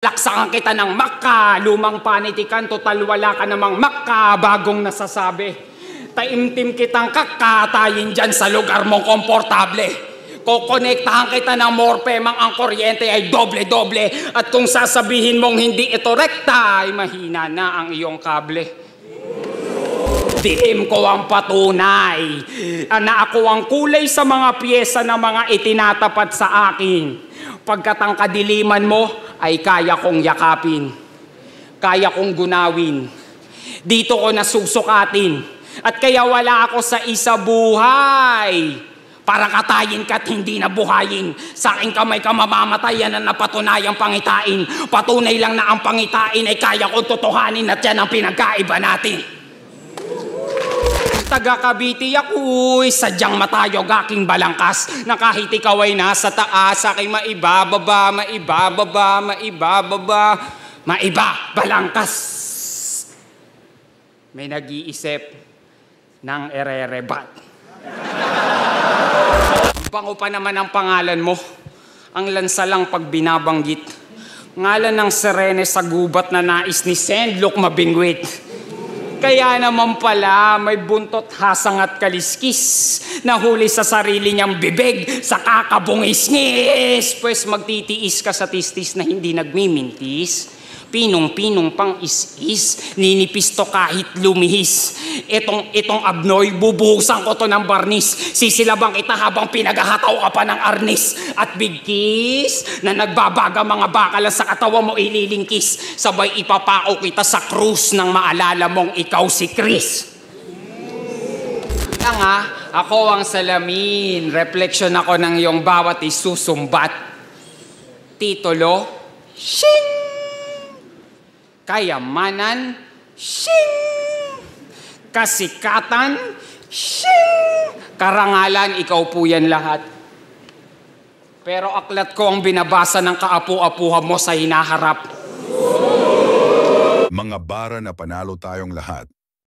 Laksakan kita ng maka, lumang panitikan, total wala ka namang maka, bagong nasasabi. Taimtim kitang kakatayin dyan sa lugar mong komportable. Kukonektahan kita ng morpe, ang kuryente ay doble-doble. At kung sasabihin mong hindi ito rekta, ay mahina na ang iyong kable. Diim ko ang patunay na ako ang kulay sa mga piyesa na mga itinatapat sa akin. Pagkat ang kadiliman mo ay kaya kong yakapin, kaya kong gunawin. Dito ko nasusukatin at kaya wala ako sa isa buhay. Para katayin ka't hindi na buhayin. Sa aking kamay ka mamamatayan na napatunayang pangitain. Patunay lang na ang pangitain ay kaya kong totohanin at yan ang pinagkaiba natin. Taga Cavite ako'y sadyang matayog aking balangkas na kahit ikaw ay nasa taas aking maibababa, balangkas. May nag-iisip ng ererebat. Bango pa naman ang pangalan mo, ang lansa lang pag binabanggit. Ngalan ng Serene sa gubat na nais ni Sendlok mabingwit. Kaya naman pala may buntot hasang at kaliskis, nahuli sa sarili niyang bibig sa kakabungis-ngis. Pues magtitiis ka sa tistis na hindi nagmimintis. Pinong-pinong pang is-is, ninipis to kahit lumihis. Itong abnoy, bubuhusan ko to ng barnis. Sisilabang kita habang pinaghahataw ka pa ng arnis. At big kiss, na nagbabaga mga bakala sa katawan mo ililingkis. Sabay ipapao kita sa krus nang maalala mong ikaw si Chris. Ako ang salamin. Refleksyon ako ng iyong bawat isusumbat. Titulo, shing! Kayamanan, shing! Kasikatan, shing! Karangalan, ikaw po yan lahat. Pero aklat ko ang binabasa ng kaapu-apuhan mo sa hinaharap. Mga bara na panalo tayong lahat.